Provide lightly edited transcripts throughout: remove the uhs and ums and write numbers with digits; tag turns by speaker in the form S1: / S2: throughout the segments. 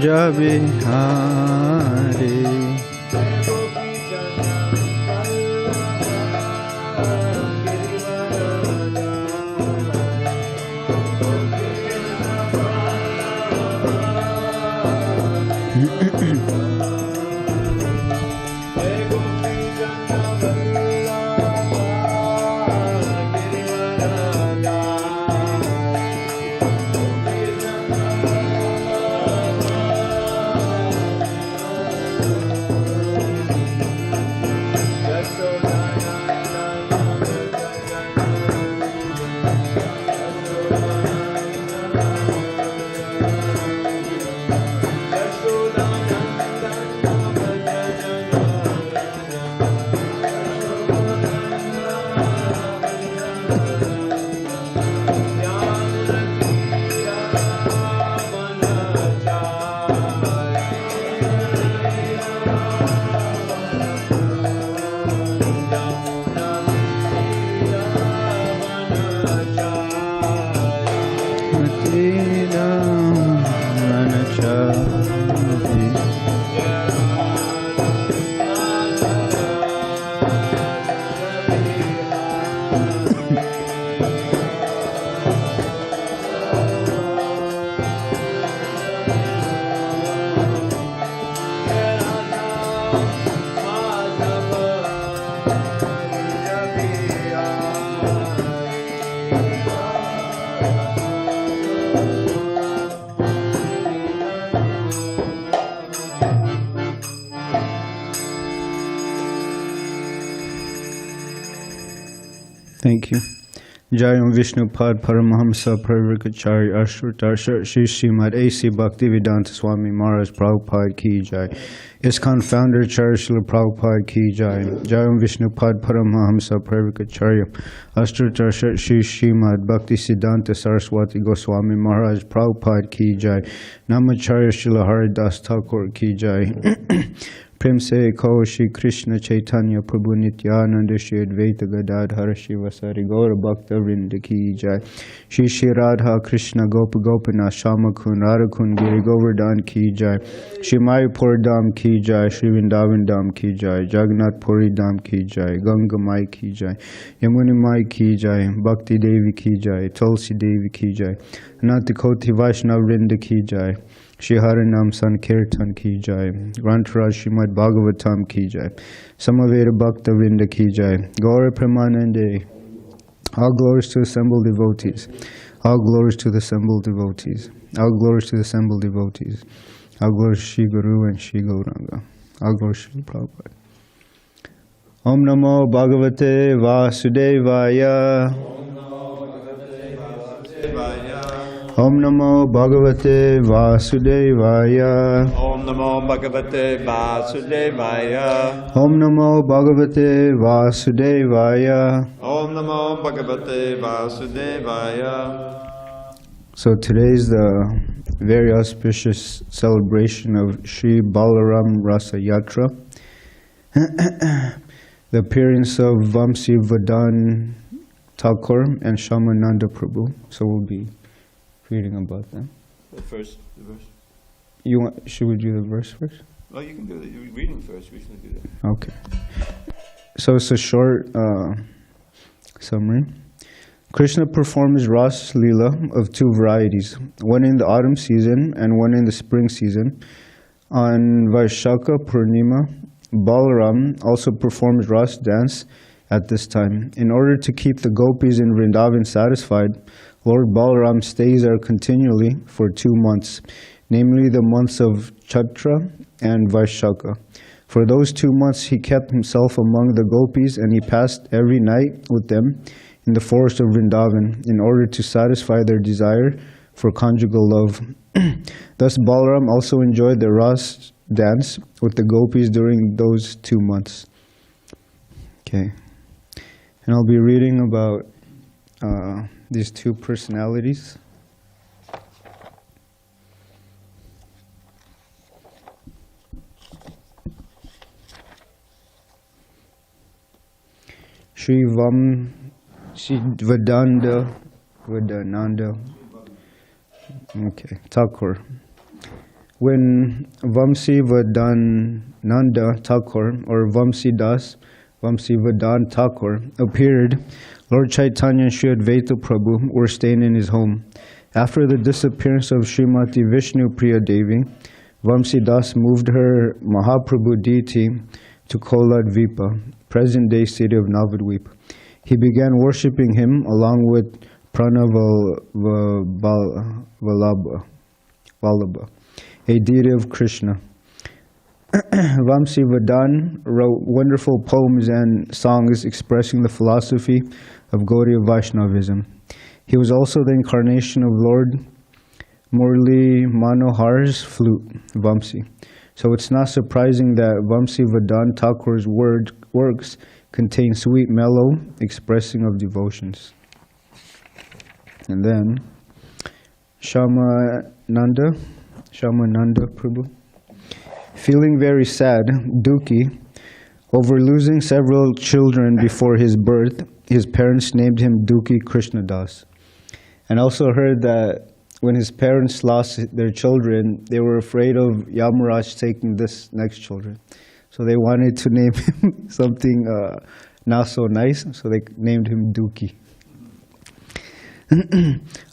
S1: Kunja Bihari. Thank you. Jayam Vishnupad Paramahamsa Pravarkacharya Ashrutasha Shri Srimad A.C. Bhaktivedanta Swami Maharaj Prabhupada Ki Jai. ISKCON founder Charya Srila Prabhupada Ki Jai. Jayam Vishnupad Paramahamsa Pravarkacharya Ashrutasha Shri Srimad Bhaktisiddhanta Saraswati Goswami Maharaj Prabhupada Ki Jai. Namacharya Srila Hridaya Chaitanya Ki Jai. Prem se ko Shri Krishna Chaitanya Prabhu Nityananda Shri Advaita Gadadhara Shivasari Gaura Bhakta Vrinda Ki Jai. Shri Shri Radha Krishna Gopa Gopinath Shamakun Radhakun Giri Govardhana Ki Jai. Shri Mayapur Dham Ki Jai. Shri Vrindavan Dham Ki Jai. Jagannath Puri Dham Ki Jai. Ganga Mai Ki Jai. Yamuni Mai Ki Jai. Bhakti Devi Ki Jai. Tulsi Devi Ki Jai. Anantakoti Vaishnav Vrinda Ki Jai. Shri Harinam Sankirtan Ki Jai. Grantaraj Srimad Bhagavatam Ki Jai. Samaveda Bhakta Vrinda Ki Jai. Gaura Pramanande. All glories to assembled devotees. All glories to the assembled devotees. All glories to the assembled devotees. All glories to Shri Guru and Shri Gauranga. All glories to Shri Prabhupada. Om Namo Bhagavate Vasudevaya. Om Namo Bhagavate Vasudevaya.
S2: Om Namo Bhagavate Vasudevaya.
S1: Om Namo Bhagavate Vasudevaya.
S2: Om Namo Bhagavate Vasudevaya.
S1: So today is the very auspicious celebration of Sri Balaram Rasa Yatra, the appearance of Vamsivadana Thakura and Shyamananda Prabhu. So we'll be reading about them.
S2: The verse.
S1: Should we do the verse first?
S2: Well, you can do it. You're reading first. We should do that.
S1: Okay. So it's a short summary. Krishna performs Ras Leela of two varieties, one in the autumn season and one in the spring season. On Vaishakha Purnima, Balaram also performs Ras dance at this time. In order to keep the gopis in Vrindavan satisfied, Lord Balaram stays there continually for 2 months, namely the months of Chaitra and Vaishakha. For those 2 months he kept himself among the gopis and he passed every night with them in the forest of Vrindavan in order to satisfy their desire for conjugal love. Thus Balaram also enjoyed the Ras dance with the gopis during those 2 months. Okay. And I'll be reading about these two personalities. Shri Vamsivadana Thakur When Vamsivadana Thakura, or Vamsivadana Thakura, appeared, Lord Chaitanya and Sri Advaita Prabhu were staying in his home. After the disappearance of Srimati Vishnupriya Devi, Vamsidas moved her Mahaprabhu deity to Navadvipa, present-day city of Navadvipa. He began worshipping him along with Vallabha, a deity of Krishna. Vamsivadana wrote wonderful poems and songs expressing the philosophy of Gaudiya Vaishnavism. He was also the incarnation of Lord Murli Manohar's flute, Vamsi. So it's not surprising that Vamsivadana Thakura's works contain sweet mellow expressing of devotions. And then Shyamananda Prabhu. Feeling very sad, Dukhi, over losing several children before his birth, his parents named him Dukhi Krishna Das. And also heard that when his parents lost their children, they were afraid of Yamaraj taking this next children. So they wanted to name him something not so nice, so they named him Dukhi.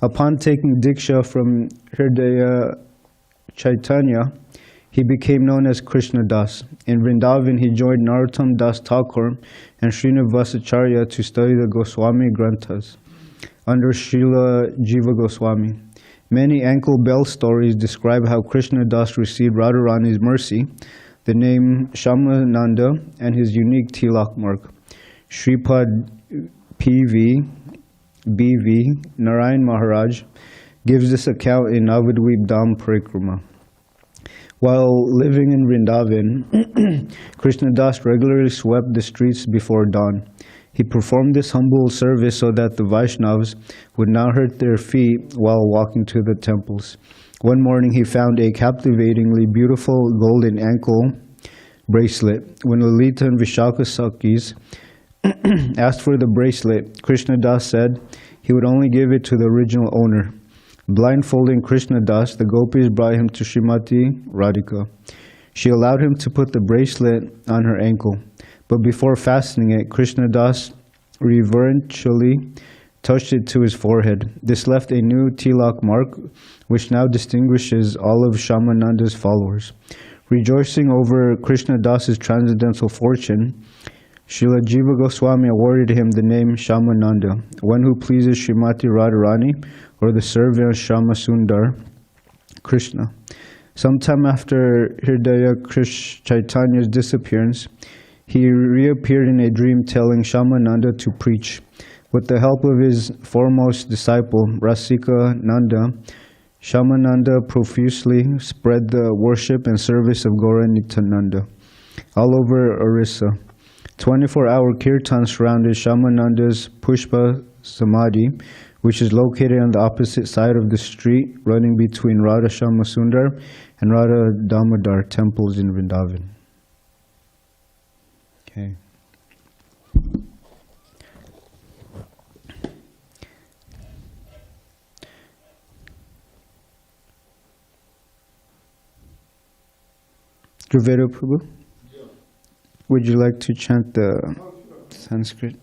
S1: Upon taking Diksha from Hridaya Chaitanya, he became known as Krishna Das. In Vrindavan, he joined Narottam Das Thakur and Srinivasacharya to study the Goswami Granthas under Srila Jiva Goswami. Many ankle bell stories describe how Krishna Das received Radharani's mercy, the name Shyamananda, and his unique tilak mark. Shripad B.V. Narayan Maharaj gives this account in Navadvipa Dham Parikrama. While living in Vrindavan, Krishna Das regularly swept the streets before dawn. He performed this humble service so that the Vaishnavas would not hurt their feet while walking to the temples. One morning he found a captivatingly beautiful golden ankle bracelet. When Lalita and Vishaka Sakis asked for the bracelet, Krishna Das said he would only give it to the original owner. Blindfolding Krishna Das, the gopis brought him to Srimati Radhika. She allowed him to put the bracelet on her ankle. But before fastening it, Krishna Das reverentially touched it to his forehead. This left a new tilak mark, which now distinguishes all of Shyamananda's followers. Rejoicing over Krishna Das's transcendental fortune, Srila Jiva Goswami awarded him the name Shyamananda, one who pleases Srimati Radharani, or the servant Shyamasundara, Krishna. Sometime after Hridaya Chaitanya's disappearance, he reappeared in a dream telling Shyamananda to preach. With the help of his foremost disciple, Rasikananda, Shyamananda profusely spread the worship and service of Gaura Nityananda all over Orissa. 24-hour kirtan surrounded Shyamananda's Pushpa Samadhi, which is located on the opposite side of the street running between Radha-Shyamasundara and Radha Damodar temples in Vrindavan. Okay. Draveda Prabhu, would you like to chant the Sanskrit?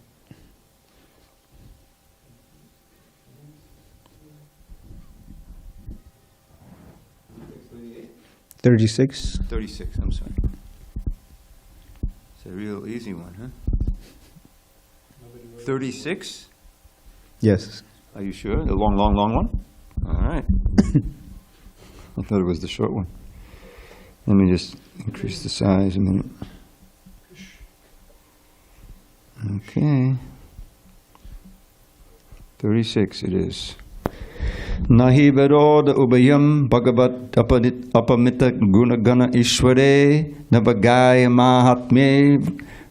S1: 36.
S2: 36, I'm sorry. It's a real easy one, huh? 36?
S1: Yes.
S2: Are you sure? The long one? All right. I thought it was the short one. Let me just increase the size a minute. Okay. 36 it is. Nahi Varod Ubayam Bhagavat Apamita Gunagana Ishware Navagaya Mahatme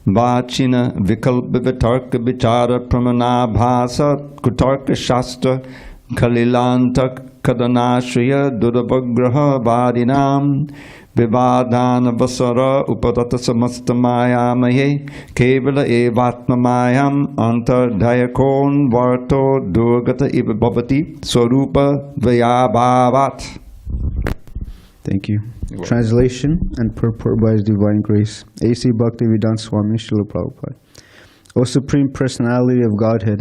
S2: Vachina Vikalpa Vitarka Vichara Pramana Bhasa Kutarka Shastra Kalilantak Kadanashriya Duravagraha Vadinam Vivadana Vasara Upadata Samastamayamaye Kevala Evatmamayam Antardayakon Varto Durgata Ibhavati Swarupa Vyabhavat.
S1: Thank you.
S2: You're welcome.
S1: Translation and purport by His Divine Grace. A.C. Bhaktivedanta Swami Srila Prabhupada. O Supreme Personality of Godhead,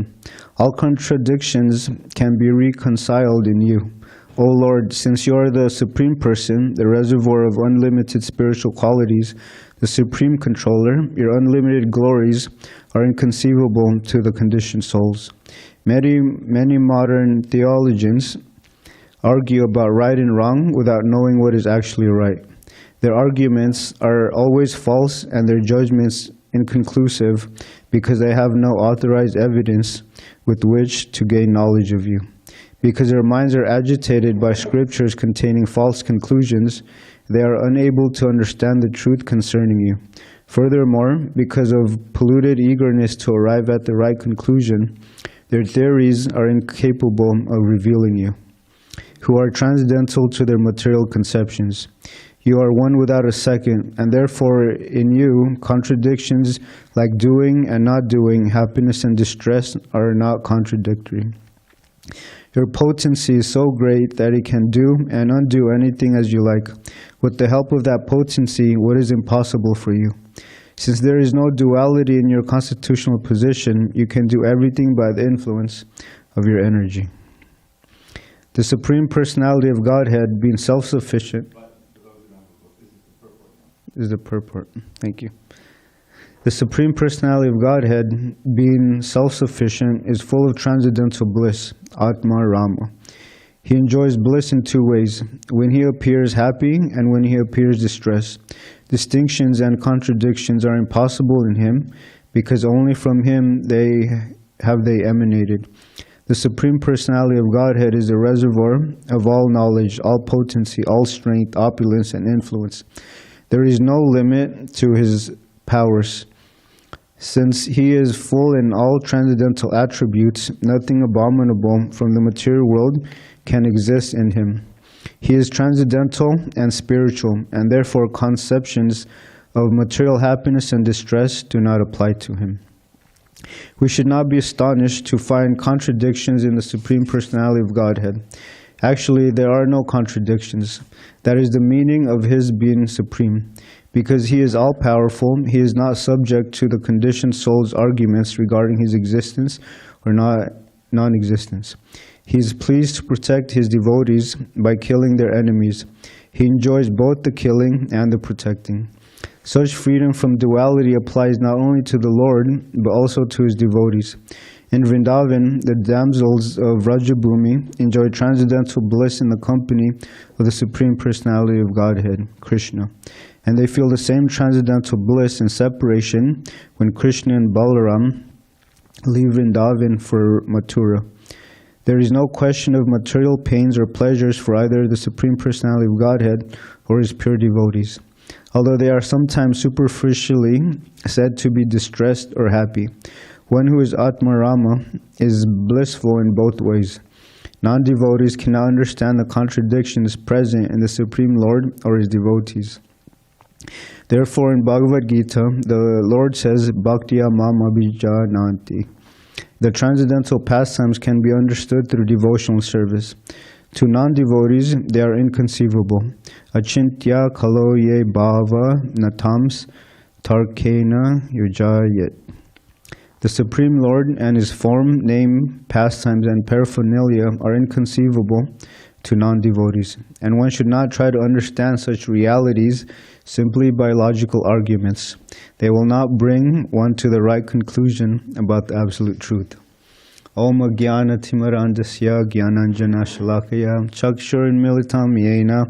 S1: all contradictions can be reconciled in you. O Lord, since you are the Supreme Person, the reservoir of unlimited spiritual qualities, the Supreme Controller, your unlimited glories are inconceivable to the conditioned souls. Many modern theologians argue about right and wrong without knowing what is actually right. Their arguments are always false and their judgments inconclusive because they have no authorized evidence with which to gain knowledge of you. Because their minds are agitated by scriptures containing false conclusions, they are unable to understand the truth concerning you. Furthermore, because of polluted eagerness to arrive at the right conclusion, their theories are incapable of revealing you, who are transcendental to their material conceptions. You are one without a second, and therefore in you, contradictions like doing and not doing, happiness and distress are not contradictory. Your potency is so great that it can do and undo anything as you like. With the help of that potency, what is impossible for you? Since there is no duality in your constitutional position, you can do everything by the influence of your energy. The Supreme Personality of Godhead, being self-sufficient, is the purport. Thank you. The Supreme Personality of Godhead, being self-sufficient, is full of transcendental bliss, Atma Rama. He enjoys bliss in two ways, when he appears happy and when he appears distressed. Distinctions and contradictions are impossible in him, because only from him they emanated. The Supreme Personality of Godhead is the reservoir of all knowledge, all potency, all strength, opulence, and influence. There is no limit to his powers. Since he is full in all transcendental attributes, nothing abominable from the material world can exist in him. He is transcendental and spiritual, and therefore conceptions of material happiness and distress do not apply to him. We should not be astonished to find contradictions in the Supreme Personality of Godhead. Actually, there are no contradictions. That is the meaning of his being supreme. Because he is all-powerful, he is not subject to the conditioned soul's arguments regarding his existence or non-existence. He is pleased to protect his devotees by killing their enemies. He enjoys both the killing and the protecting. Such freedom from duality applies not only to the Lord, but also to his devotees. In Vrindavan, the damsels of Rajabhumi enjoy transcendental bliss in the company of the Supreme Personality of Godhead, Krishna. And they feel the same transcendental bliss in separation when Krishna and Balaram leave Vrindavan for Mathura. There is no question of material pains or pleasures for either the Supreme Personality of Godhead or his pure devotees, although they are sometimes superficially said to be distressed or happy. One who is Atma Rama is blissful in both ways. Non-devotees cannot understand the contradictions present in the Supreme Lord or his devotees. Therefore, in Bhagavad Gita, the Lord says, Bhaktiya mam abhijananti. The transcendental pastimes can be understood through devotional service. To non-devotees, they are inconceivable. Achintya kalo ye bhava natams tarkena yujayet. The Supreme Lord and his form, name, pastimes, and paraphernalia are inconceivable to non-devotees, and one should not try to understand such realities simply by logical arguments. They will not bring one to the right conclusion about the absolute truth. Om Jnana Timarandasya Jnananjana Shalakaya Chakshurinmilitam Yena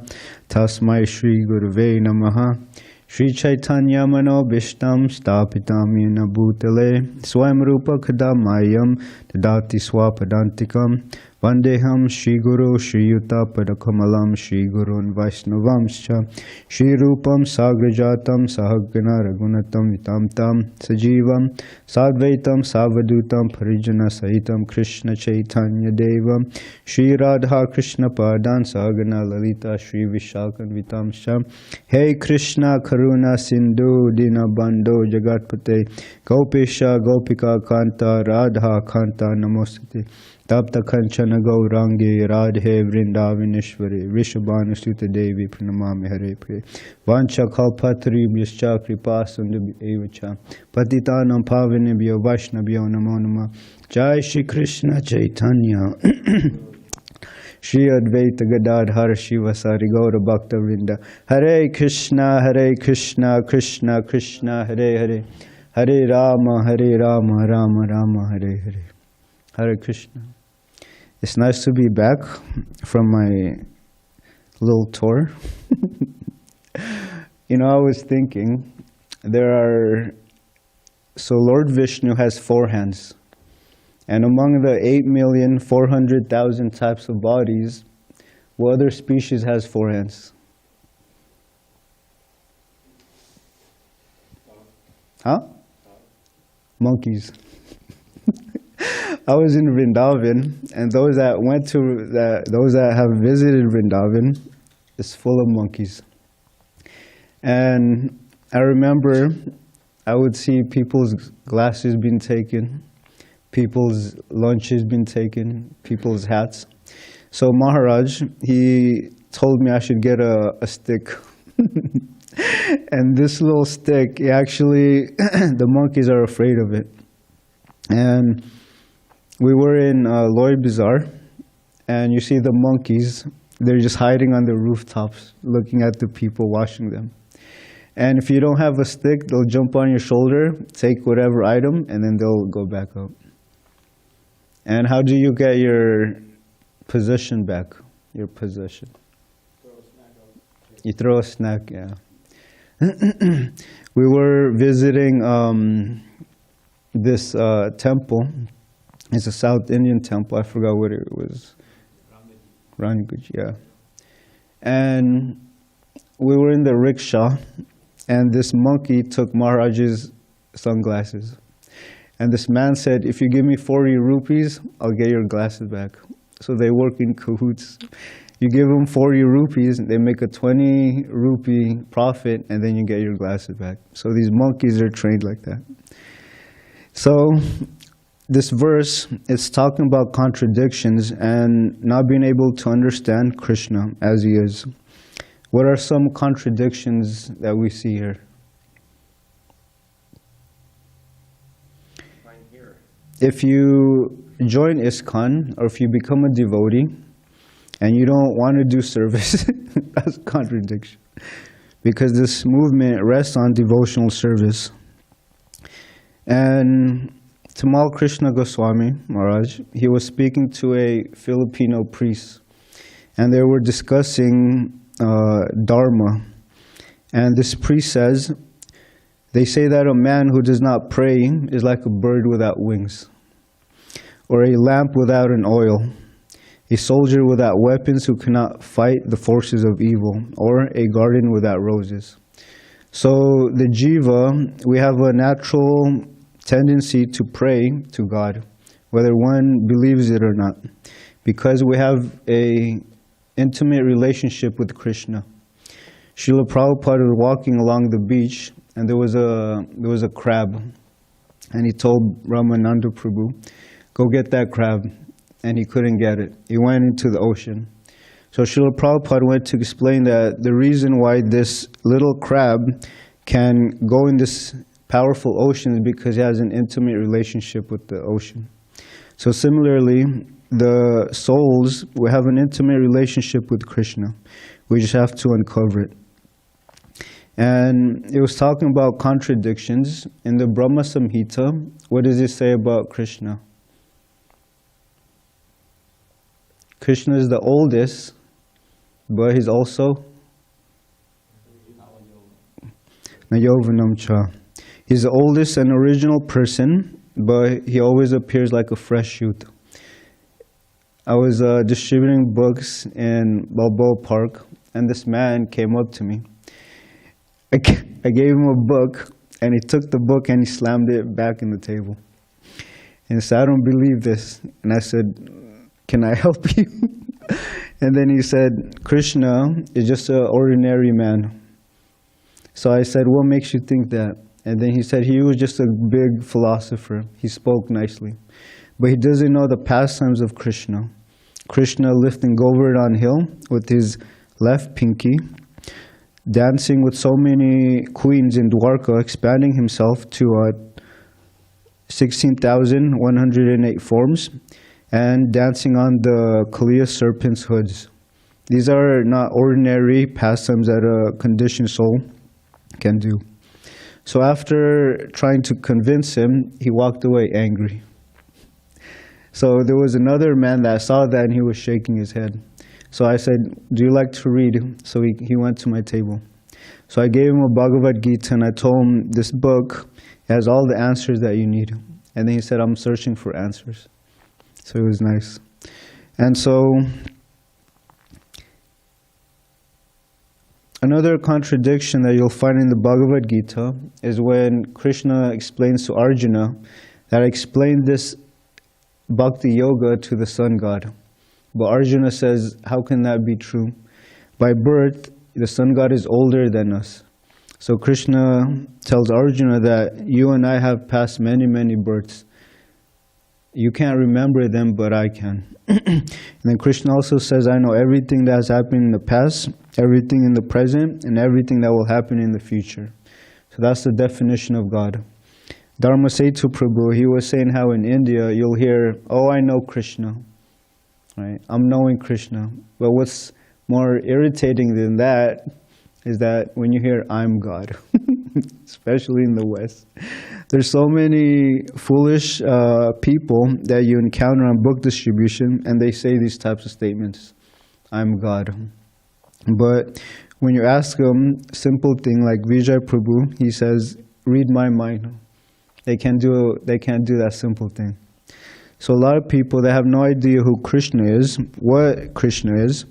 S1: Tasmai Shri Gurave Namaha Sri Chaitanya Manobishtam Stapitam Yena Bhutale Swayam Rupa Kadamayam Tadati Swapadantikam Vandeham Shri Guru Shri Yuta Padakamalam Shri Gurun Vaisnavamscha Shri Rupam Sagrajatam Sahagana Ragunatam Vitamtam Sajivam Sadvaitam Savadutam Parijana Sahitam Krishna Chaitanya Devam Shri Radha-Krishna Padan Sahagana Lalita Shri Vishakan Vitamscha Hey Krishna Karuna Sindhu Dinabandho Jagatpate Gopesha Gopika Kanta Radha Kanta Namostate Tapta Kanchana Gaurangi Radhe Vrindavaneshwari Vrishabhanu Suta Devi Pranamami Hare Priya Vancha Kalpatri Bhyascha Kripasundabhi Evacha Patitanam Pavanebhyo Vaishnavyo Namo Nama Jai Shri Krishna Chaitanya Shri Advaita Gadadhara Shivasari Gaura Bhakta Vrinda Hare Krishna Krishna Krishna Hare Hare Hare Rama Rama Rama Hare Hare Hare Krishna. It's nice to be back from my little tour. You know, I was thinking, so Lord Vishnu has 4 hands. And among the 8,400,000 types of bodies, what other species has 4 hands? Huh? Monkeys. I was in Vrindavan, and those that have visited Vrindavan, is full of monkeys. And I remember I would see people's glasses being taken, people's lunches being taken, people's hats. So Maharaj, he told me I should get a stick. And this little stick, the monkeys are afraid of it. And we were in Lloyd Bazaar, and you see the monkeys, they're just hiding on the rooftops, looking at the people washing them. And if you don't have a stick, they'll jump on your shoulder, take whatever item, and then they'll go back up. And how do you get your position back? Your position?
S3: Throw a snack out.
S1: You throw a snack, yeah. We were visiting this temple. It's a South Indian temple. I forgot what it was. Ranguj, yeah. And we were in the rickshaw, and this monkey took Maharaj's sunglasses. And this man said, if you give me 40 rupees, I'll get your glasses back. So they work in cahoots. You give them 40 rupees, they make a 20 rupee profit, and then you get your glasses back. So these monkeys are trained like that. So this verse is talking about contradictions and not being able to understand Krishna as he is. What are some contradictions that we see here? If you join ISKCON, or if you become a devotee, and you don't want to do service, that's a contradiction. Because this movement rests on devotional service. And Tamal Krishna Goswami Maharaj, he was speaking to a Filipino priest, and they were discussing Dharma. And this priest says, they say that a man who does not pray is like a bird without wings, or a lamp without an oil, a soldier without weapons who cannot fight the forces of evil, or a garden without roses. So the jiva, we have a natural tendency to pray to God, whether one believes it or not, because we have an intimate relationship with Krishna. Srila Prabhupada was walking along the beach, and there was a crab, and he told Ramananda Prabhu, go get that crab, and he couldn't get it. He went into the ocean. So Srila Prabhupada went to explain that the reason why this little crab can go in this powerful ocean is because he has an intimate relationship with the ocean. So similarly, the souls, we have an intimate relationship with Krishna. We just have to uncover it. And it was talking about contradictions. In the Brahma Samhita, what does it say about Krishna? Krishna is the oldest, but he's also Nayovanam Cha. He's the oldest and original person, but he always appears like a fresh shoot. I was distributing books in Balboa Park, and this man came up to me. I gave him a book, and he took the book and he slammed it back in the table. And he said, I don't believe this. And I said, can I help you? And then he said, Krishna is just an ordinary man. So I said, what makes you think that? And then he said he was just a big philosopher. He spoke nicely. but he doesn't know the pastimes of Krishna. Krishna lifting Govardhan hill with his left pinky, dancing with so many queens in Dwarka, expanding himself to 16,108 forms, and dancing on the Kaliya serpent's hoods. These are not ordinary pastimes that a conditioned soul can do. So after trying to convince him, he walked away angry. So there was another man that saw that and he was shaking his head. So I said, do you like to read? So he went to my table. So I gave him a Bhagavad Gita and I told him, this book has all the answers that you need. And then he said, I'm searching for answers. So it was nice. And so another contradiction that you'll find in the Bhagavad Gita is when Krishna explains to Arjuna that I explained this Bhakti Yoga to the sun god. But Arjuna says, how can that be true? By birth, the sun god is older than us. So Krishna tells Arjuna that you and I have passed many, many births. You can't remember them, but I can. And then Krishna also says, I know everything that has happened in the past, everything in the present, and everything that will happen in the future. So that's the definition of God. Dharma Setu Prabhu, he was saying how in India you'll hear, oh, I know Krishna. Right? I'm knowing Krishna. But what's more irritating than that is that when you hear, I'm God, especially in the West. There's so many foolish people that you encounter on book distribution, and they say these types of statements. I'm God. But when you ask them simple thing like Vijay Prabhu, he says, read my mind. They can't do that simple thing. So a lot of people, they have no idea who Krishna is, what Krishna is,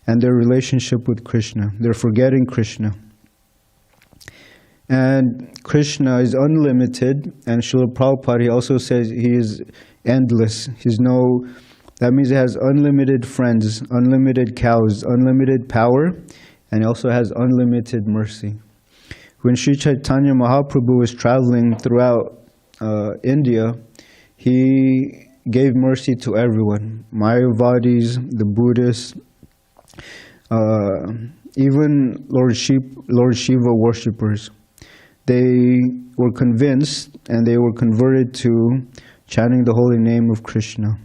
S1: and their relationship with Krishna. They're forgetting Krishna. And Krishna is unlimited, and Srila Prabhupada, he also says he is endless. That means he has unlimited friends, unlimited cows, unlimited power, and he also has unlimited mercy. When Sri Chaitanya Mahaprabhu was traveling throughout India, he gave mercy to everyone. Mayavadis, the Buddhists, even Lord Shiva worshippers. They were convinced and they were converted to chanting the holy name of Krishna.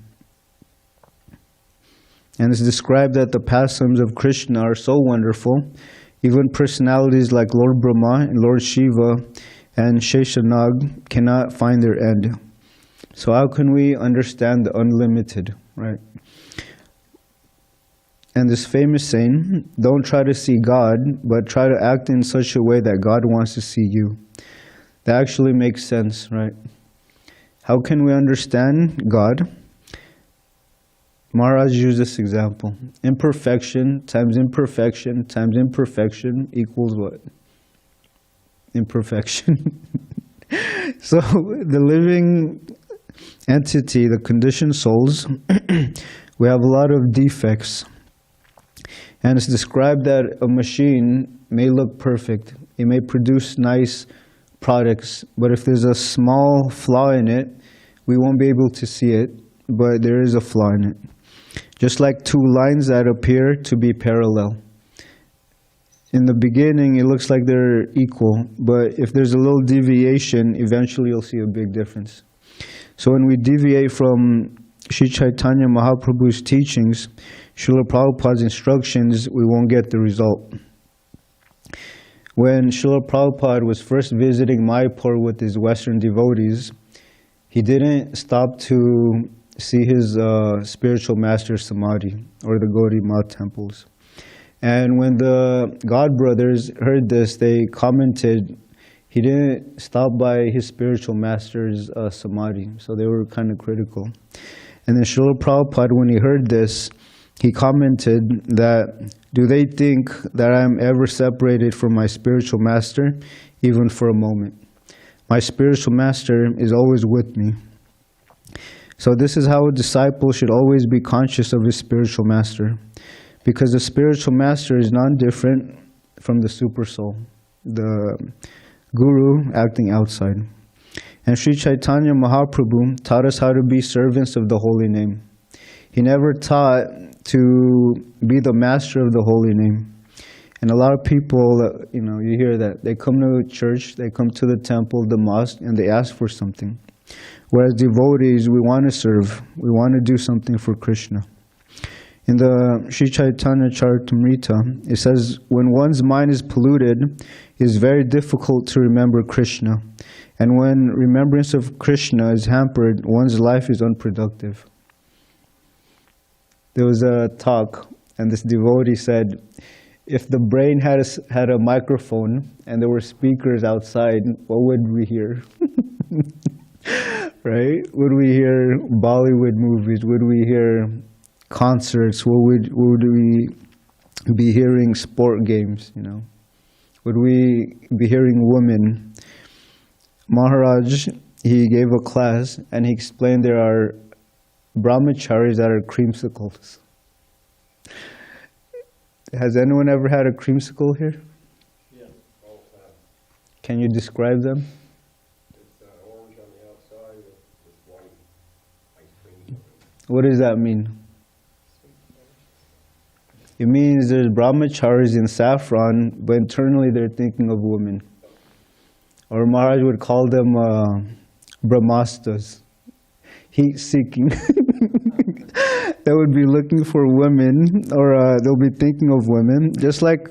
S1: And it's described that the pastimes of Krishna are so wonderful, even personalities like Lord Brahma and Lord Shiva and Sheshanag cannot find their end. So how can we understand the unlimited, right? And this famous saying, don't try to see God, but try to act in such a way that God wants to see you. That actually makes sense, right? How can we understand God? Maharaj used this example. Imperfection times imperfection times imperfection equals what? Imperfection. So the living entity, the conditioned souls, we have a lot of defects. And it's described that a machine may look perfect. It may produce nice products, but if there's a small flaw in it, we won't be able to see it, but there is a flaw in it. Just like two lines that appear to be parallel. In the beginning, it looks like they're equal, but if there's a little deviation, eventually you'll see a big difference. So when we deviate from Sri Chaitanya Mahaprabhu's teachings, Srila Prabhupada's instructions, we won't get the result. When Srila Prabhupada was first visiting Mayapur with his Western devotees, he didn't stop to see his spiritual master Samadhi or the Gaudiya Math temples. And when the God brothers heard this, they commented, he didn't stop by his spiritual master's Samadhi, so they were kind of critical. And then Srila Prabhupada, when he heard this, he commented that, do they think that I am ever separated from my spiritual master, even for a moment? My spiritual master is always with me. So this is how a disciple should always be conscious of his spiritual master, because the spiritual master is non-different from the super soul, the guru acting outside. And Sri Chaitanya Mahaprabhu taught us how to be servants of the holy name. He never taught to be the master of the holy name. And a lot of people, you hear that. They come to church, they come to the temple, the mosque, and they ask for something. Whereas devotees, we want to serve. We want to do something for Krishna. In the Sri Chaitanya Charitamrita, it says, when one's mind is polluted, it is very difficult to remember Krishna. And when remembrance of Krishna is hampered, one's life is unproductive. There was a talk, and this devotee said, if the brain had a microphone and there were speakers outside, what would we hear? Right? Would we hear Bollywood movies? Would we hear concerts? Would we be hearing sport games? Would we be hearing women? Maharaj, he gave a class and he explained there are brahmacharis that are creamsicles. Has anyone ever had a creamsicle here?
S3: Yes, all the time.
S1: Can you describe them?
S3: It's orange on the outside with white ice cream.
S1: What does that mean? It means there's brahmacharis in saffron, but internally they're thinking of women. Or Maharaj would call them brahmastas, heat-seeking. They would be looking for women, or they'll be thinking of women. Just like,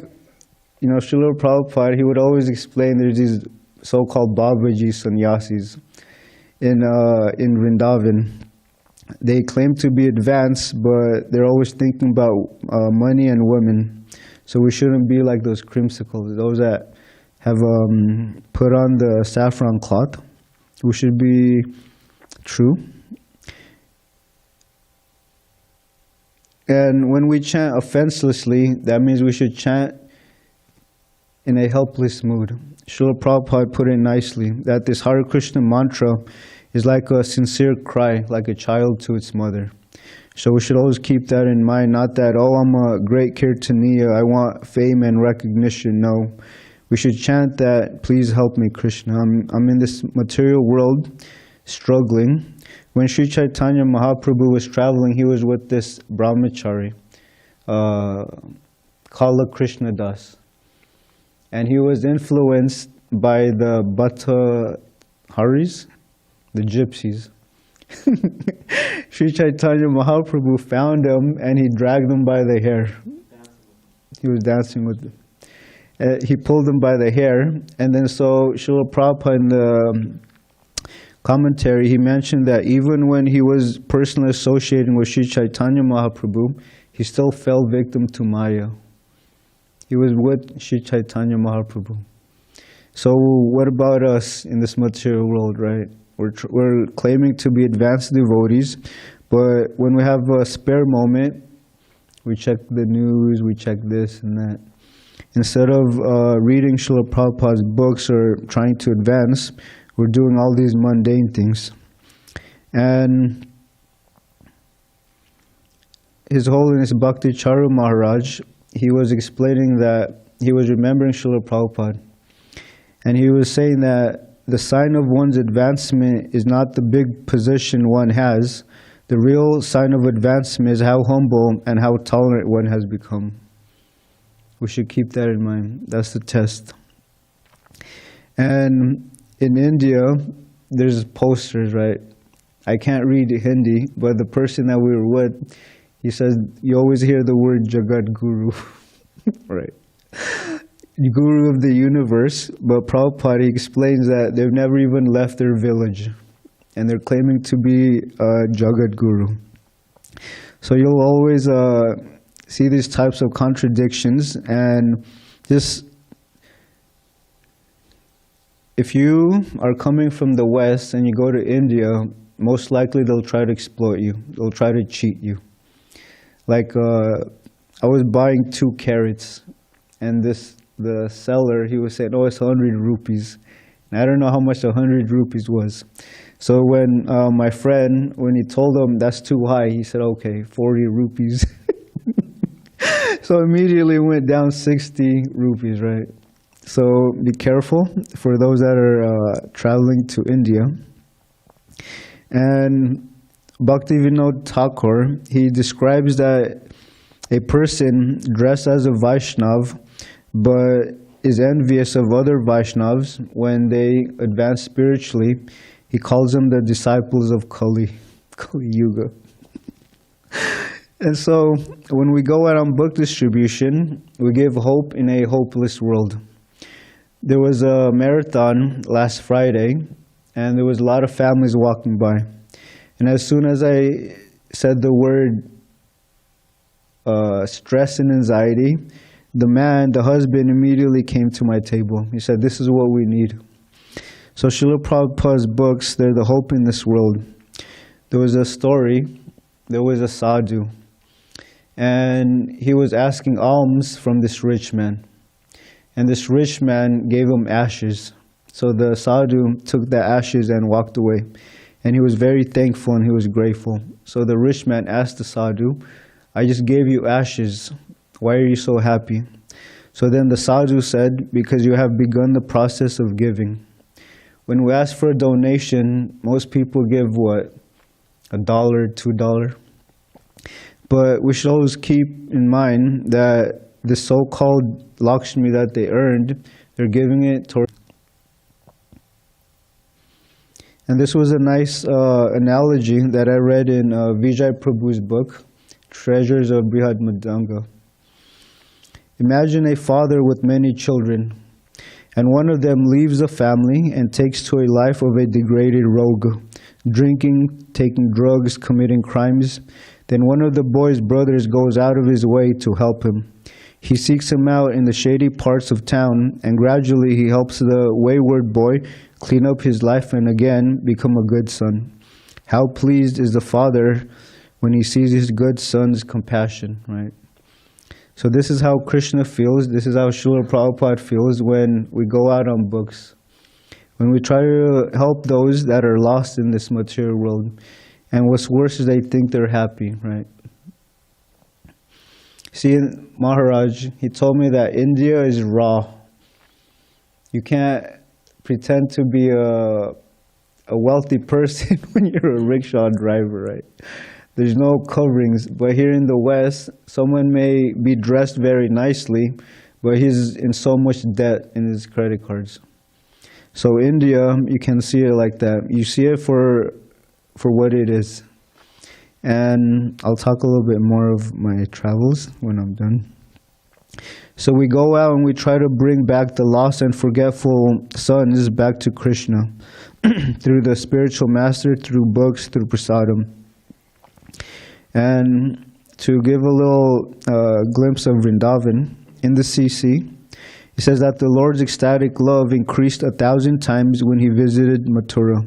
S1: Srila Prabhupada, he would always explain there's these so-called Babaji sannyasis in Vrindavan. They claim to be advanced, but they're always thinking about money and women. So we shouldn't be like those creamsicles, those that have put on the saffron cloth. We should be true. And when we chant offenselessly, that means we should chant in a helpless mood. Srila Prabhupada put it nicely, that this Hare Krishna mantra is like a sincere cry, like a child to its mother. So we should always keep that in mind, not that, oh, I'm a great Kirtaniya, I want fame and recognition. No, we should chant that, please help me, Krishna. I'm in this material world struggling. When Sri Chaitanya Mahaprabhu was traveling, he was with this brahmachari, Kala Krishna Das. And he was influenced by the Bhattaharis, the gypsies. Sri Chaitanya Mahaprabhu found him and he dragged him by the hair. He was dancing with them. He pulled him by the hair, and then so Srila Prabhupada in the commentary, he mentioned that even when he was personally associating with Sri Chaitanya Mahaprabhu, he still fell victim to Maya. He was with Sri Chaitanya Mahaprabhu. So what about us in this material world, right? We're claiming to be advanced devotees, but when we have a spare moment, we check the news, we check this and that. Instead of reading Srila Prabhupada's books or trying to advance, we're doing all these mundane things. And His Holiness Bhakti Charu Maharaj, he was explaining that he was remembering Srila Prabhupada. And he was saying that the sign of one's advancement is not the big position one has. The real sign of advancement is how humble and how tolerant one has become. We should keep that in mind. That's the test. And in India, there's posters, right? I can't read Hindi, but the person that we were with, he says, you always hear the word Jagat Guru, right? Guru of the universe, but Prabhupada explains that they've never even left their village, and they're claiming to be Jagat Guru. So you'll always see these types of contradictions, and just if you are coming from the West and you go to India, most likely they'll try to exploit you. They'll try to cheat you. Like I was buying 2 carrots, and the seller, he was saying, oh, it's 100 rupees. And I don't know how much 100 rupees was. So when my friend, when he told him that's too high, he said, okay, 40 rupees. So immediately went down 60 rupees, right? So be careful for those that are traveling to India. And Bhaktivinoda Thakur, he describes that a person dressed as a Vaishnav but is envious of other Vaishnavas when they advance spiritually, he calls them the disciples of Kali Yuga. And so when we go out on book distribution, we give hope in a hopeless world. There was a marathon last Friday, and there was a lot of families walking by. And as soon as I said the word stress and anxiety, the husband immediately came to my table. He said, "This is what we need." So Srila Prabhupada's books, they're the hope in this world. There was a story, there was a sadhu, and he was asking alms from this rich man. And this rich man gave him ashes. So the sadhu took the ashes and walked away. And he was very thankful and he was grateful. So the rich man asked the sadhu, "I just gave you ashes. Why are you so happy?" So then the sadhu said, "Because you have begun the process of giving." When we ask for a donation, most people give what? $1, $2. But we should always keep in mind that the so-called Lakshmi that they earned, they're giving it toward. And this was a nice analogy that I read in Vijay Prabhu's book, Treasures of Brihad Madanga. Imagine a father with many children, and one of them leaves the family and takes to a life of a degraded rogue, drinking, taking drugs, committing crimes. Then one of the boy's brothers goes out of his way to help him. He seeks him out in the shady parts of town, and gradually he helps the wayward boy clean up his life and again become a good son. How pleased is the father when he sees his good son's compassion, right? So this is how Krishna feels, this is how Srila Prabhupada feels when we go out on books. When we try to help those that are lost in this material world. And what's worse is they think they're happy, right? See, Maharaj, he told me that India is raw. You can't pretend to be a wealthy person when you're a rickshaw driver, right? There's no coverings. But here in the West, someone may be dressed very nicely, but he's in so much debt in his credit cards. So India, you can see it like that. You see it for what it is. And I'll talk a little bit more of my travels when I'm done. So we go out and we try to bring back the lost and forgetful sons back to Krishna through the spiritual master, through books, through prasadam. And to give a little glimpse of Vrindavan, in the CC, it says that the Lord's ecstatic love increased 1,000 times when he visited Mathura,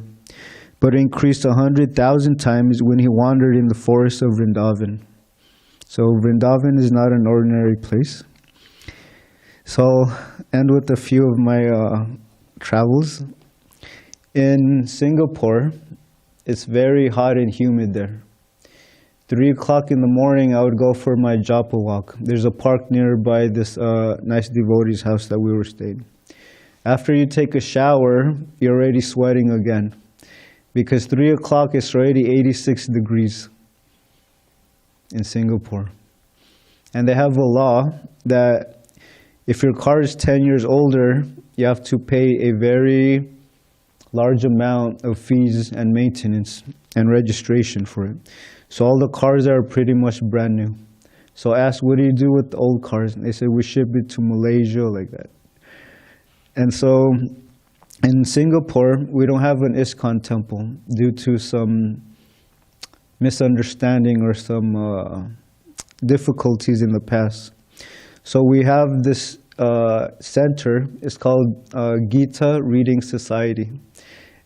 S1: but increased 100,000 times when he wandered in the forest of Vrindavan. So Vrindavan is not an ordinary place. So I'll end with a few of my travels. In Singapore, it's very hot and humid there. 3 o'clock in the morning, I would go for my japa walk. There's a park nearby this nice devotee's house that we were staying. After you take a shower, you're already sweating again. Because 3 o'clock is already 86 degrees in Singapore. And they have a law that if your car is 10 years older, you have to pay a very large amount of fees and maintenance and registration for it. So all the cars are pretty much brand new. So I asked, what do you do with the old cars? And they said, we ship it to Malaysia, like that. And so in Singapore, we don't have an ISKCON temple due to some misunderstanding or some difficulties in the past. So we have this center, it's called Gita Reading Society.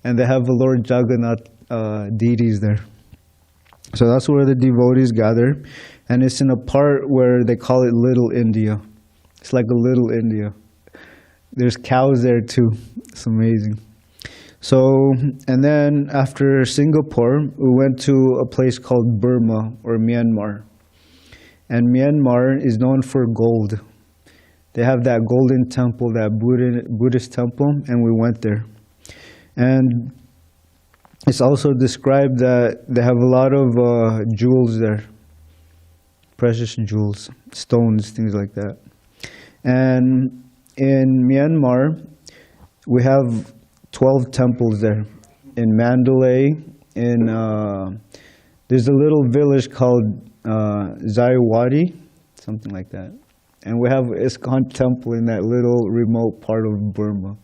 S1: And they have the Lord Jagannath deities there. So that's where the devotees gather. And it's in a part where they call it Little India. It's like a little India. There's cows there too. It's amazing. So, and then after Singapore, we went to a place called Burma or Myanmar. And Myanmar is known for gold. They have that golden temple, that Buddhist temple, and we went there. And it's also described that they have a lot of jewels there, precious jewels, stones, things like that. And in Myanmar, we have 12 temples there. In Mandalay, there's a little village called Zaiwadi, something like that. And we have ISKCON temple in that little remote part of Burma.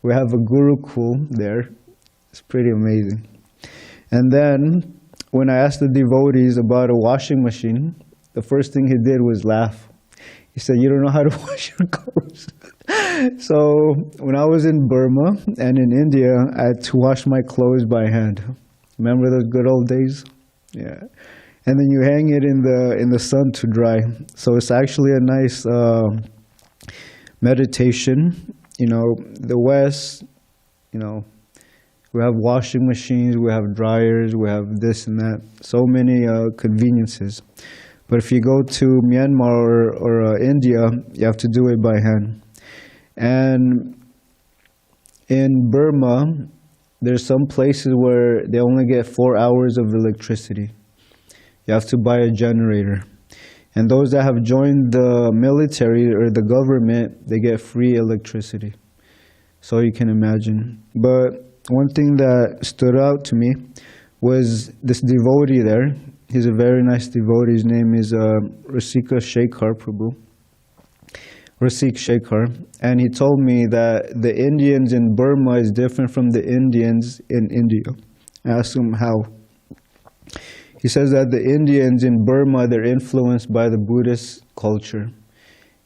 S1: We have a Gurukul there. It's pretty amazing. And then, when I asked the devotees about a washing machine, the first thing he did was laugh. He said, "You don't know how to wash your clothes." So, when I was in Burma and in India, I had to wash my clothes by hand. Remember those good old days? Yeah. And then you hang it in the sun to dry. So it's actually a nice meditation. You know, the West, you know, we have washing machines, we have dryers, we have this and that. So many conveniences. But if you go to Myanmar or India, you have to do it by hand. And in Burma, there's some places where they only get 4 hours of electricity. You have to buy a generator. And those that have joined the military or the government, they get free electricity. So you can imagine. But one thing that stood out to me was this devotee there. He's a very nice devotee. His name is Rasikananda Prabhu. Rasik Shekhar. And he told me that the Indians in Burma is different from the Indians in India. I asked him how. He says that the Indians in Burma, they're influenced by the Buddhist culture.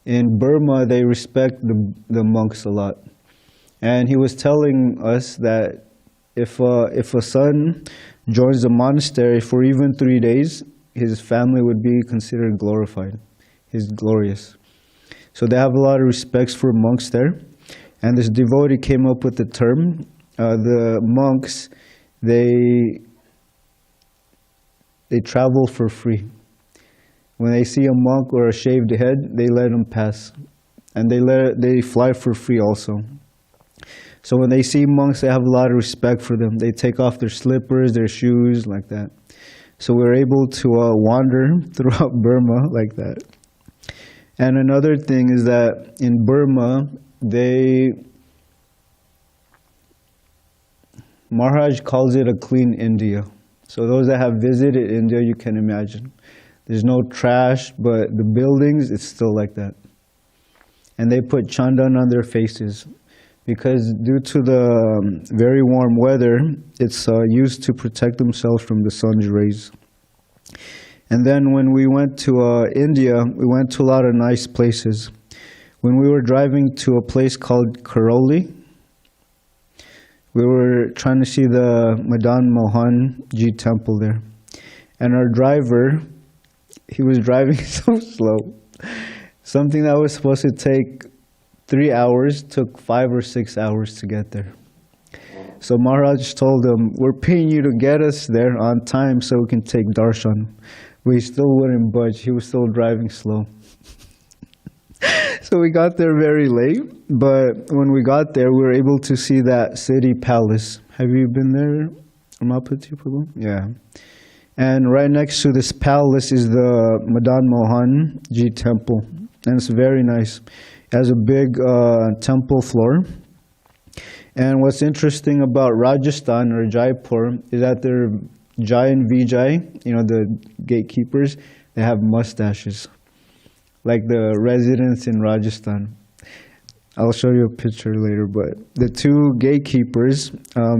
S1: In Burma, they respect the monks a lot. And he was telling us that if a son joins the monastery for even 3 days, his family would be considered glorified. He's glorious. So they have a lot of respects for monks there. And this devotee came up with the term. The monks, they travel for free. When they see a monk or a shaved head, they let him pass. And they fly for free also. So when they see monks, they have a lot of respect for them. They take off their slippers, their shoes, like that. So we're able to wander throughout Burma like that. And another thing is that in Burma, Maharaj calls it a clean India. So those that have visited India, you can imagine. There's no trash, but the buildings, it's still like that. And they put chandan on their faces because due to the very warm weather, it's used to protect themselves from the sun's rays. And then when we went to India, we went to a lot of nice places. When we were driving to a place called Karoli, we were trying to see the Madan Mohan Ji temple there. And our driver, he was driving so slow. Something that was supposed to take 3 hours took 5 or 6 hours to get there. So Maharaj told him, "We're paying you to get us there on time so we can take darshan." But he still wouldn't budge. He was still driving slow. So we got there very late, but when we got there, we were able to see that city palace. Have you been there, Ramapati Prabhu? Yeah. And right next to this palace is the Madan Mohan Ji temple. And it's very nice. It has a big temple floor. And what's interesting about Rajasthan or Jaipur is that their Jai and Vijay, you know, the gatekeepers, they have mustaches. Like the residents in Rajasthan. I'll show you a picture later, but the two gatekeepers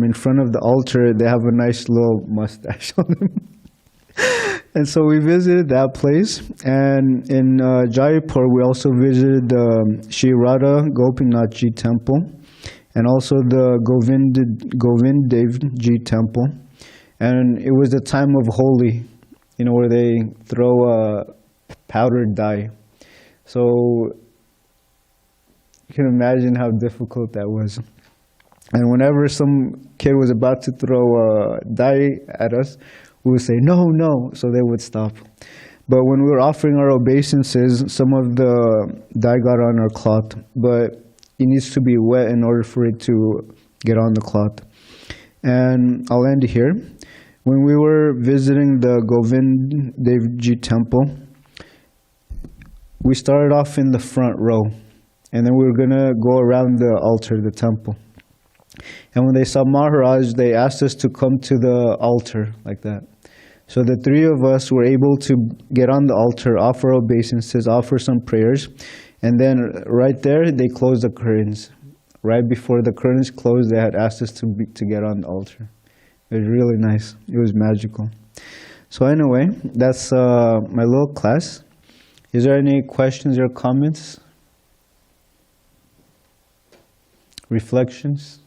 S1: in front of the altar, they have a nice little mustache on them. And so we visited that place. And in Jaipur, we also visited the Sri Radha-Gopinath Ji temple and also the Govindev Ji temple. And it was the time of Holi, you know, where they throw powdered dye. So you can imagine how difficult that was. And whenever some kid was about to throw dye at us, we would say, "No, no," so they would stop. But when we were offering our obeisances, some of the dye got on our cloth, but it needs to be wet in order for it to get on the cloth. And I'll end here. When we were visiting the Govind Devji temple, we started off in the front row, and then we were going to go around the altar, the temple. And when they saw Maharaj, they asked us to come to the altar like that. So the three of us were able to get on the altar, offer obeisances, offer some prayers, and then right there, they closed the curtains. Right before the curtains closed, they had asked us to get on the altar. It was really nice. It was magical. So anyway, that's my little class. Is there any questions or comments? Reflections?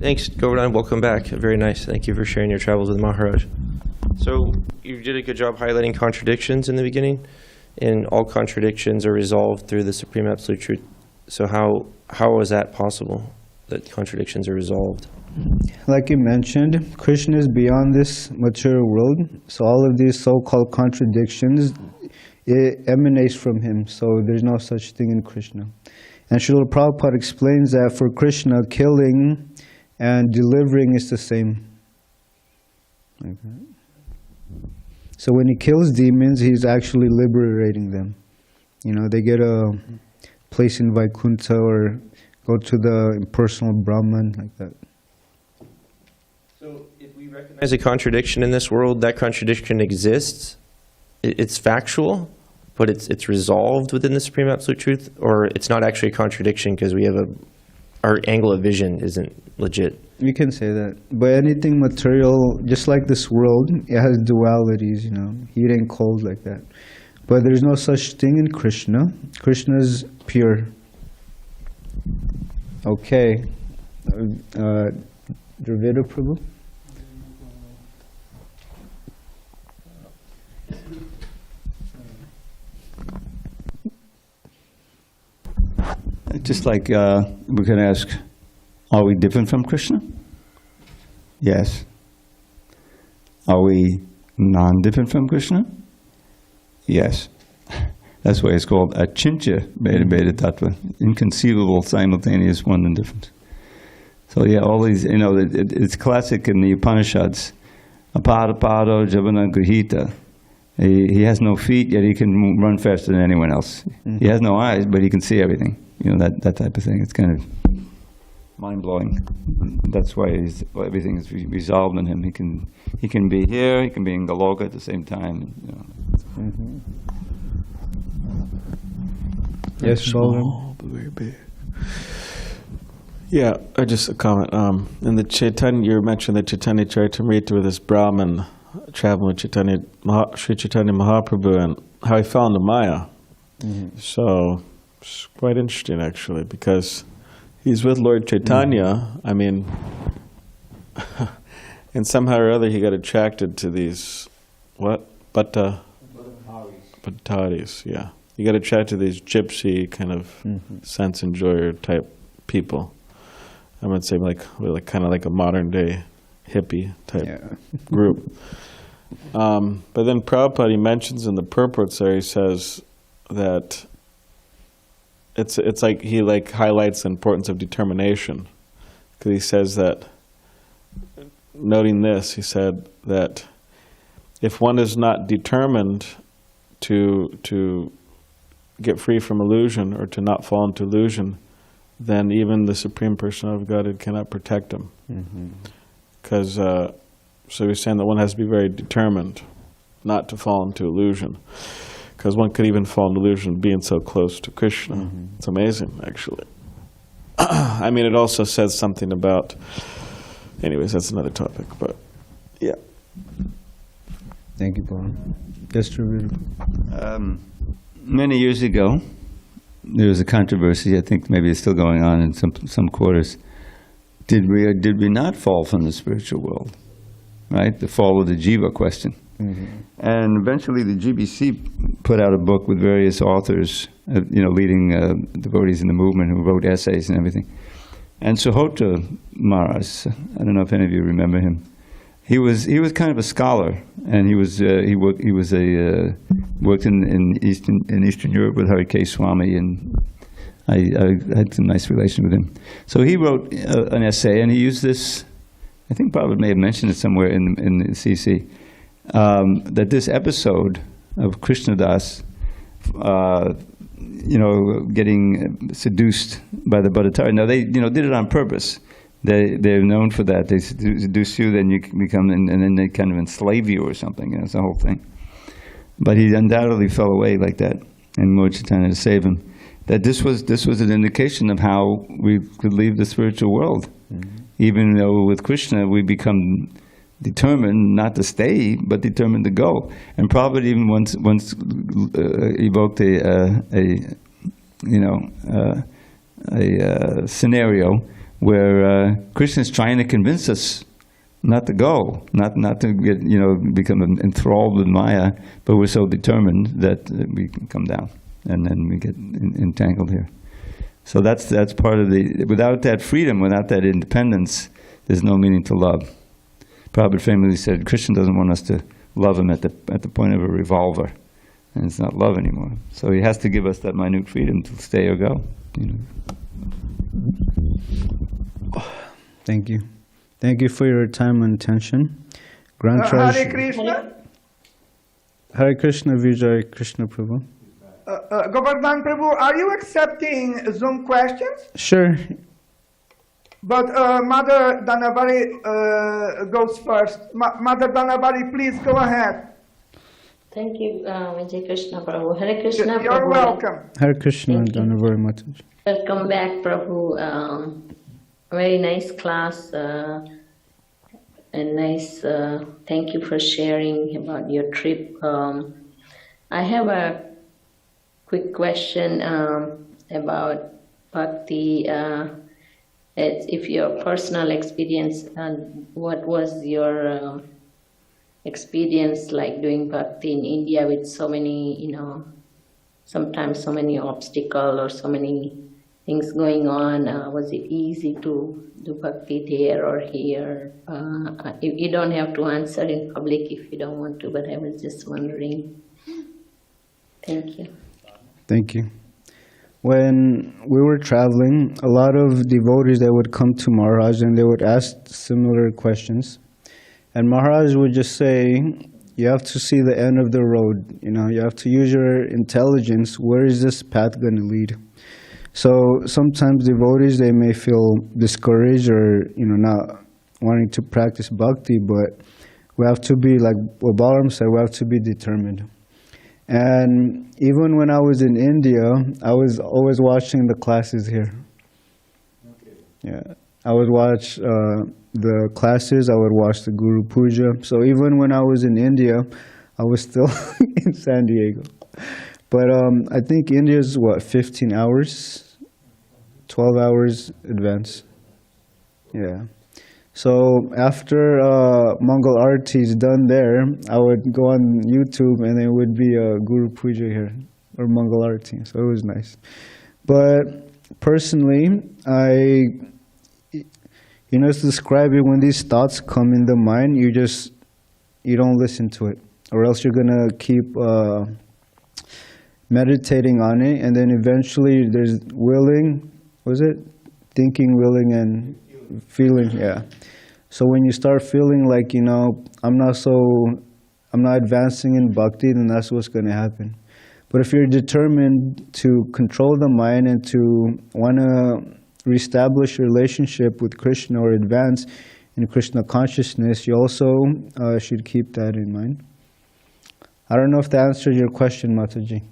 S4: Thanks, Govardhan. Welcome back. Very nice. Thank you for sharing your travels with Maharaj. So you did a good job highlighting contradictions in the beginning, and all contradictions are resolved through the Supreme Absolute Truth. So how is that possible, that contradictions are resolved?
S1: Like you mentioned, Krishna is beyond this material world, so all of these so-called contradictions, it emanates from him, so there's no such thing in Krishna. And Srila Prabhupada explains that for Krishna, killing and delivering is the same. Okay. So when he kills demons, he's actually liberating them. You know, they get a place in Vaikuntha or go to the impersonal Brahman, like that.
S4: So if we recognize a contradiction in this world, that contradiction exists, it's factual, but it's resolved within the Supreme Absolute Truth, or it's not actually a contradiction because we have our angle of vision isn't legit.
S1: You can say that. But anything material, just like this world, it has dualities, you know, heat and cold, like that. But there's no such thing in Krishna. Krishna is pure. Okay. Dravida Prabhu?
S2: Just like we can ask, are we different from Krishna? Yes. Are we non-different from Krishna? Yes. That's why it's called Achintya Bheda Bheda Tattva, inconceivable, simultaneous, one and different. So yeah, all these, you know, it's classic in the Upanishads. Aparapado Javana Grihita. He has no feet, yet he can run faster than anyone else. Mm-hmm. He has no eyes, but he can see everything. You know, that type of thing. It's kind of mind-blowing. That's why everything is resolved in him. He can be here, he can be in Galoka at the same time. You know.
S1: Mm-hmm. Yes,
S5: small, but very big. Yeah, just a comment. In the Chaitanya, you mentioned the Chaitanya Charitamrita with this Brahmin traveling with Sri Chaitanya Mahaprabhu and how he fell into Maya. Mm-hmm. So it's quite interesting, actually, because he's with Lord Chaitanya. Mm-hmm. I mean, and somehow or other he got attracted to these, Bhattaris, yeah. You got attracted to these gypsy kind of sense enjoyer type people. I would say like kind of like a modern day hippie type group. But then Prabhupada, he mentions in the purports there, he says that it's like he like highlights the importance of determination, because he says that, noting this, he said that if one is not determined to get free from illusion or to not fall into illusion, then even the Supreme Personality of Godhead cannot protect him. Because so he's saying that one has to be very determined not to fall into illusion, because one could even fall into illusion being so close to Krishna. It's amazing, actually. I mean, it also says something about, anyways, that's another topic, but yeah.
S1: Thank you, Paul. Yes, true.
S2: Many years ago, there was a controversy. I think maybe it's still going on in some quarters. Did we or did we not fall from the spiritual world? Right, the fall of the jiva question. And eventually the GBC put out a book with various authors, leading devotees in the movement who wrote essays and everything. And Suhota Maharaj, I don't know if any of you remember him. He was kind of a scholar, and he worked in Eastern Europe with Hari K. Swami, and I had some nice relation with him. So he wrote an essay, and he used this. I think Prabhupada may have mentioned it somewhere in the CC, that this episode of Krishna Das, getting seduced by the Bhattacharya. Now they, did it on purpose. They're known for that. They seduce you, then you become, and then they kind of enslave you or something. It's the whole thing. But he undoubtedly fell away like that, and Lord Chaitanya to save him. That this was an indication of how we could leave the spiritual world. Even though with Krishna we become determined not to stay, but determined to go. And Prabhupada even once evoked a scenario where Krishna is trying to convince us not to go, not to get become enthralled with Maya, but we're so determined that we can come down, and then we get entangled here. So that's part of without that freedom, without that independence, there's no meaning to love. Prabhupada famously said, Krishna doesn't want us to love him at the point of a revolver, and it's not love anymore. So he has to give us that minute freedom to stay or go.
S1: Thank you. Thank you for your time and attention. Grand
S6: Hare Krishna.
S1: Hare Krishna, Vijay Krishna Prabhu.
S6: Govardhan Prabhu, are you accepting Zoom questions?
S1: Sure.
S6: But Mother Danavari goes first. Mother Danavari, please go ahead.
S7: Thank you, Vijay Krishna Prabhu. Hare Krishna Prabhu.
S6: You're welcome.
S1: Hare Krishna, Dhanavara Mataji.
S7: Welcome back, Prabhu. Very nice class and nice. Thank you for sharing about your trip. I have a quick question about Bhakti. If your personal experience, what was your experience like doing Bhakti in India with so many, sometimes so many obstacles or so many things going on? Was it easy to do Bhakti there or here? You don't have to answer in public if you don't want to, but I was just wondering. Thank you.
S1: Thank you. When we were traveling, a lot of devotees that would come to Maharaj and they would ask similar questions. And Maharaj would just say, you have to see the end of the road. You have to use your intelligence. Where is this path going to lead? So sometimes devotees, they may feel discouraged or, not wanting to practice bhakti, but we have to be, like what Balaram said, we have to be determined. And even when I was in India, I was always watching the classes here. Okay. Yeah, I would watch the classes, I would watch the Guru Puja. So even when I was in India, I was still in San Diego. But I think India is 15 hours, 12 hours advance. Yeah. So after Mongol Arati is done there, I would go on YouTube and it would be a Guru Puja here, or Mongol Arati. So it was nice. But personally, it's describing when these thoughts come in the mind, you don't listen to it. Or else you're going to keep meditating on it, and then eventually there's thinking, willing, and feeling, yeah. So when you start feeling like, I'm not advancing in bhakti, then that's what's going to happen. But if you're determined to control the mind and to want to reestablish your relationship with Krishna or advance in Krishna consciousness, you also should keep that in mind. I don't know if that answered your question, Mataji.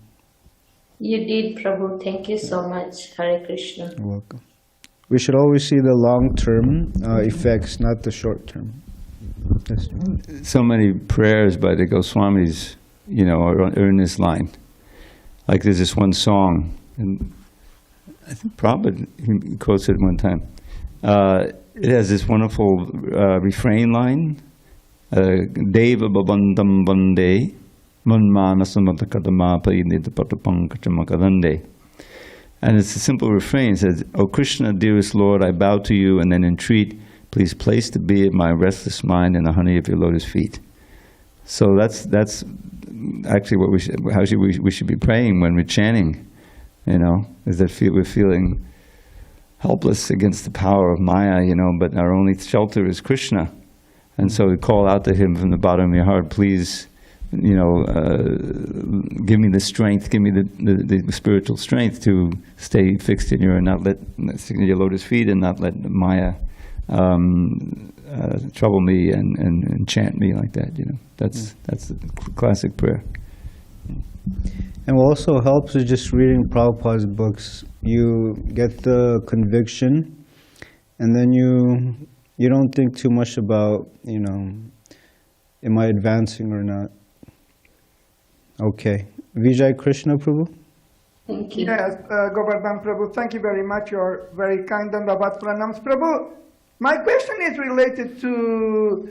S7: You did, Prabhu. Thank you so much. Hare Krishna.
S1: You're welcome. We should always see the long-term effects, not the short-term. Yes.
S2: So many prayers by the Goswamis, are in this line. Like there's this one song, and I think Prabhupada he quotes it one time. It has this wonderful refrain line, Deva Babandam Vande, Manmanasamata Kadama Parinita Patapankachamakarande. And it's a simple refrain. It says, O Krishna, dearest Lord, I bow to you and then entreat, please place the bee of my restless mind in the honey of your lotus feet. So that's actually what we should be praying when we're chanting, is that we're feeling helpless against the power of Maya, but our only shelter is Krishna. And so we call out to him from the bottom of your heart, please, give me the strength, give me the spiritual strength to stay fixed in your lotus feet and not let Maya trouble me and enchant me like that. That's the classic prayer.
S1: And what also helps is just reading Prabhupada's books. You get the conviction, and then you don't think too much about, am I advancing or not? Okay. Vijay Krishna Prabhu?
S7: Thank you.
S6: Yes, Govardhan Prabhu, thank you very much. You're very kind and about pranams. Prabhu, my question is related to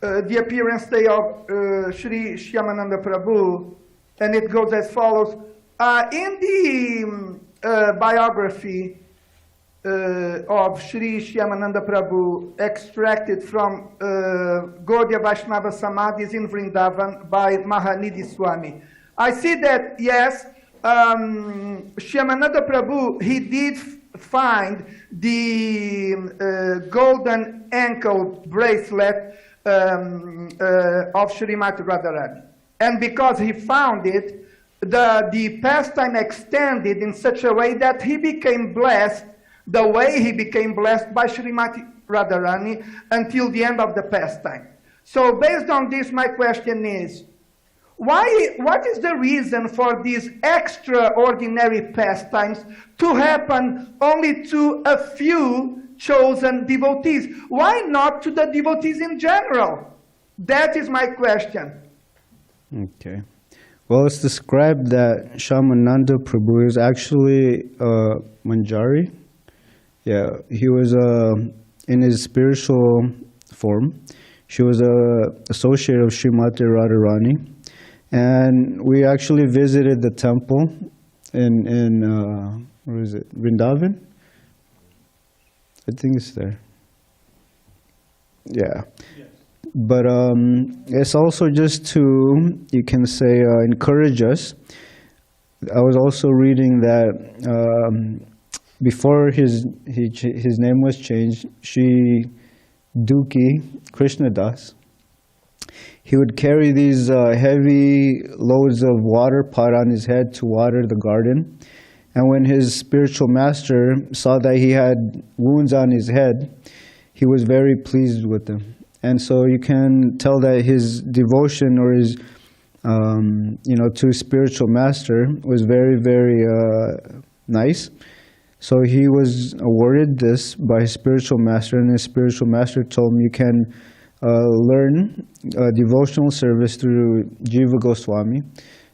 S6: the appearance day of Sri Shyamananda Prabhu, and it goes as follows. In the biography of Sri Shyamananda Prabhu, extracted from Gaudiya Vaishnava Samadhis in Vrindavan by Mahanidhi Swami, I see that, yes, Shyamananda Prabhu, he did find the golden ankle bracelet of Srimati Radharani. And because he found it, the pastime extended in such a way that he became blessed the way he became blessed by Srimati Radharani until the end of the pastime. So based on this, my question is, what is the reason for these extraordinary pastimes to happen only to a few chosen devotees? Why not to the devotees in general? That is my question.
S1: Okay. Well, it's described that Shyamananda Prabhu is actually Manjari. Yeah, he was in his spiritual form. She was a associate of Srimati Radharani. And we actually visited the temple in where is it? Vrindavan? I think it's there. Yeah. Yes. But it's also just to, you can say, encourage us. I was also reading that before his name was changed, Shri Duki Krishna Das, he would carry these heavy loads of water pot on his head to water the garden. And when his spiritual master saw that he had wounds on his head, he was very pleased with him. And so you can tell that his devotion or his, to his spiritual master was very, very nice. So he was awarded this by his spiritual master, and his spiritual master told him, you can learn devotional service through Jiva Goswami.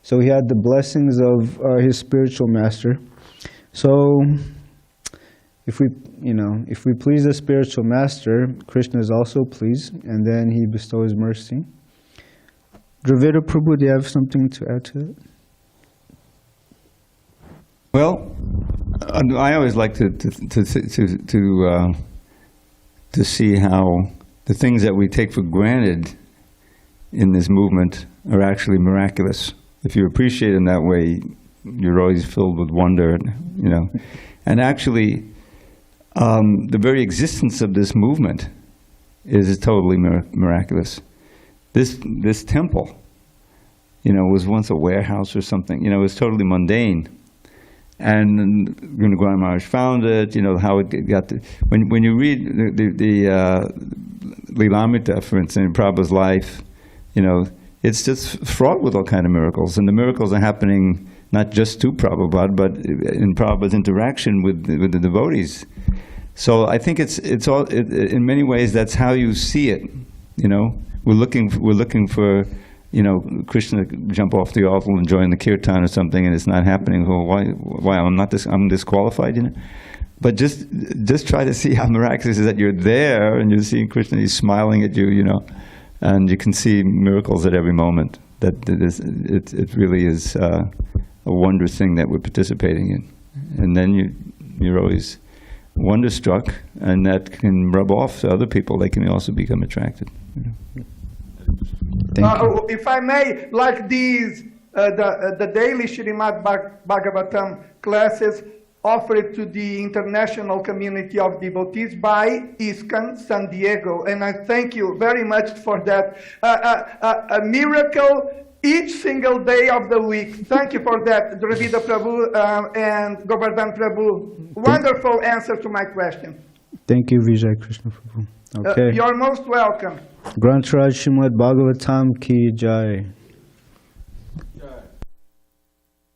S1: So he had the blessings of his spiritual master. So if we please the spiritual master, Krishna is also pleased, and then he bestows mercy. Dravida Prabhu, do you have something to add to it?
S2: Well, I always like to see how the things that we take for granted in this movement are actually miraculous. If you appreciate it in that way, you're always filled with wonder, And actually, the very existence of this movement is totally miraculous. This temple, was once a warehouse or something. It was totally mundane. And Vrindavan Maharaj found it, how it got to... When you read the Lilamrita, for instance, in Prabhupada's life, it's just fraught with all kind of miracles. And the miracles are happening not just to Prabhupada, but in Prabhupada's interaction with the devotees. So I think it's all, in many ways, that's how you see it. We're looking for Krishna jump off the altar and join the kirtan or something, and it's not happening. Well, why I'm disqualified, But just try to see how miraculous it is that you're there and you're seeing Krishna, he's smiling at you, And you can see miracles at every moment. It really is a wondrous thing that we're participating in. And then you're always wonderstruck, and that can rub off to other people. They can also become attracted.
S1: Thank you.
S6: If I may, like these, the daily Srimad Bhagavatam classes offered to the international community of devotees by ISKCON San Diego, and I thank you very much for that. A miracle each single day of the week. Thank you for that, Dravida Prabhu and Govardhan Prabhu. Wonderful answer to my question.
S1: Thank you, Vijay Krishna Prabhu. Okay.
S6: You're most welcome.
S1: Granth Raj Srimad Bhagavatam ki jai.